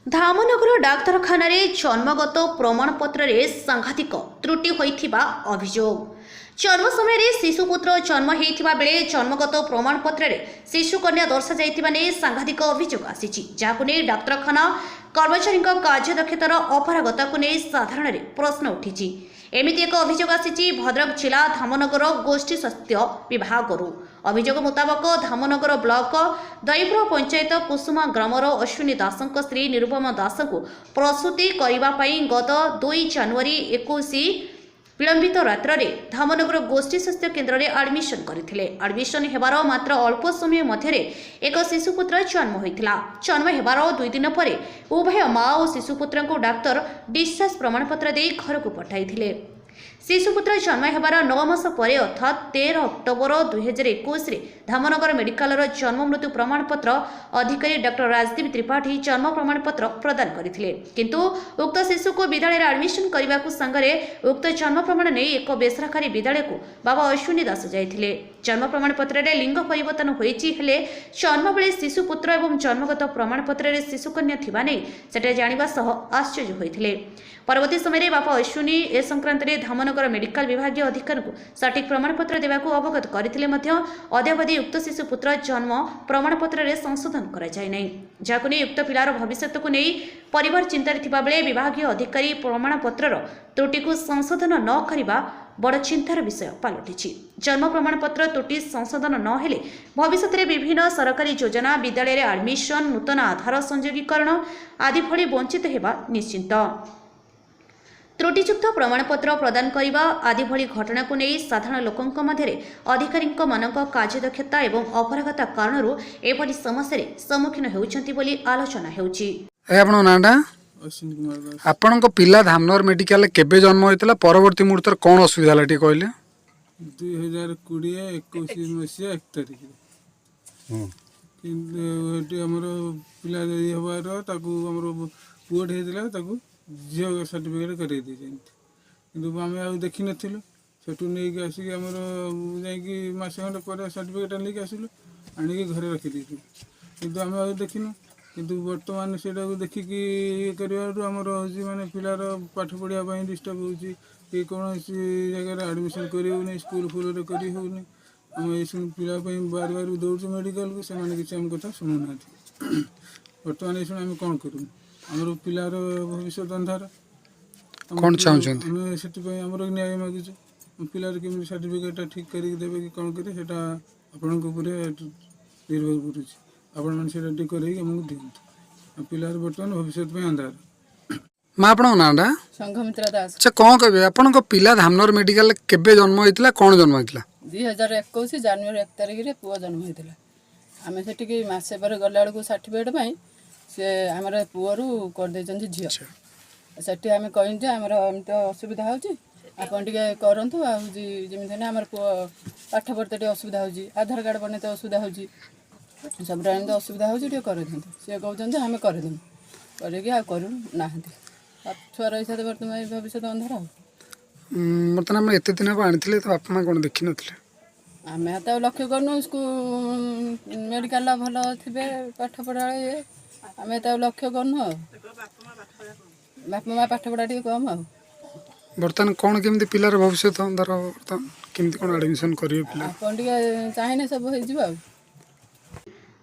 धामनगर डाक्तरखाना जन्मगत प्रमाणपत्र सांघातिक त्रुटि होइथिबा अभियोग। जन्म समय शिशुपुत्र जन्म होइथिबा बेले जन्मगत प्रमाणपत्र शिशुकन्या दर्शा जाइथिबा नै सांघातिक अभियोग आसीछि, जाहाकु नै डाक्तरखाना कर्मचारी कार्यदक्षतार अपारगताकु नै साधारण प्रश्न उठिछि। एमिति एक अभियोग आसीछि भद्रक जिला धामनगर गोष्ठी स्वास्थ्य विभागरू। अभियोग मुताबक धामनगर ब्लॉक दईपुर पंचायत कुसुमा ग्रामर अश्विनी दासଙ୍କ स्त्री निरुपमा दासଙ୍କୁ प्रसूति करने गत 2 जनवरी 21 विलंबित रात्रे धामनगर गोष्ठी स्वास्थ्य केन्द्र में आडमिशन करथिले। आडमिशन हेबार मात्र अल्प समय मध्य एक शिशुपुत्र जन्म होइथिला। जन्म हेबार 2 दिन पर उभय माँ और शिशुपुत्र को डाक्तर डिस्चार्ज प्रमाणपत्र दे घर को पठाइथिले। शिशुपुत्र जन्म हेबार 9 मास पर अर्थात 13 अक्टोबर 2021 धामनगर मेडिकल जन्म मृत्यु प्रमाणपत्र अधिकारी डॉक्टर राजदीप त्रिपाठी जन्म प्रमाणपत्र प्रदान करथिले, किंतु उक्त शिशु को विद्यालय आडमिशन करने को संगरे उक्त जन्म प्रमाण नहीं एक बेसरकारी विद्यालय को बाबा अश्विनी दास जाइथिले। जन्म प्रमाणपत्र रे लिंग परिवर्तन होइछि, हेले जन्म बेले शिशुपुत्र एवं जन्मगत प्रमाणपत्र रे शिशुकन्या थिबा नै सेटा जानिबा सह आश्चर्य होइथिले। परवर्ती समय बापा अश्विनी ए संक्रांत में धामनगर मेडिकल विभाग अधिकारी को सठिक प्रमाणपत्र देवाक अवगत करथिले मध्य अद्यावधि उक्त शिशुपुत्र जन्म प्रमाणपत्र रे संशोधन करा जाय नै, जाको नै उक्त पिलार भविष्यत को नै परिवार चिंतार थिबा बेले विभागीय अधिकारी प्रमाणपत्र त्रुटि को संशोधन न करिबा बड़ चिंतार विषय पलटिछि। जन्म प्रमाणपत्र त्रुटि संशोधन न हेले भविष्य में विभिन्न सरकारी योजना विद्यालय आडमिशन नूतन आधार संयोगीकरण आदि भली वंचित हेबा निश्चित। त्रुटियुक्त प्रमाणपत्र प्रदान करने आदि भली घटना को नहीं साधारण लोकों मध्य अधिकारी कार्यदक्षता एवं अपरागता कारण एपरी समस्या सम्मुखीन होउछंती बोली आलोचना हेउछि। आपण पिला धामनगर मेडिकल केबे जन्म होइतला परवर्ती मुहूर्त कोन असुविधा लाटी कहले 2020-21 मसिया 1 तारिख किंतु हमरो पिला हबार ताकू हमरो पुअट हेतिला ताकू झियो सर्टिफिकेट करै दै किंतु आमे आ देखि नथिलु सेटु नै के आसी हमरो जाई कि मासे खंड पर सर्टिफिकेट लेके आसिलु आनी के घरे रखि दैथु किंतु आमे आ देखिनु किंतु वर्तमान सेटा को देखि कि करबारु हमरो होजी माने पिलार पाठ पढिया पई डिस्टर्ब होजी कि कोनोसी जगह एडमिशन करियो नै स्कूल फुल रे करि हो नै हम एसु पिला पई बार बार दौड़ मेडिकल को से माने कि हम कथा सुनु ना वर्तमान एसु हम कोन करू हमरो पिलार भविष्य अंधार कोन चाहछन हम सेति पई हमरो न्याय मागुछु पिलार के सर्टिफिकेट ठीक करि देबे कि कोन करी सेटा आपन को पूरे निर्भर करूछि। आपण मन सेटा ठीक करै हमहु दियंत पिलार वर्तमान भविष्य में अंधार। मां आपण नाडा संघमित्रा दास। अच्छा कोन कहबे आपण को पिला धामनगर मेडिकल केबे जन्म होइतला कोन जन्म होइतला 2021 जनवरी 1 तारिख रे पुआ जन्म होइतला। आमे सेठी के मासे पर गल्ला को सर्टिफिकेट पई से हमर पुअरु कर दे जंजी झियो सेठी आमे कहिन जे हमर एमते असुविधा होची आपण टिके करंतु आ जेमिथे ना हमर पुआ पाठ पढ़ते टे असुविधा होची आधार कार्ड बनेते असुविधा होची सब टाइम तो असुविधा होची टे कर देंते से कहउछन जे हमें कर देम करे कि आ करू नाहंती छुआ रही साथे वर्तमान भविष्य अंधार मतलब हम एते दिन आनिथिले तो बापा मां कोन देखि नथिले आमे त लक्ष्य करनु स्कूल मेडिकल भलो थिबे पाठ पढ़ा आमे त लक्ष्य करनु बापा मां पाठ पढ़ा टी कम बर्तन कोन केमती पिलार भविष्य अंधार बर्तन केमती कोन एडमिशन करियो पिला आपण टी चाहिने सब होई जिवो।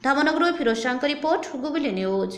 Dhamnagar Firoz Shah report, googly news.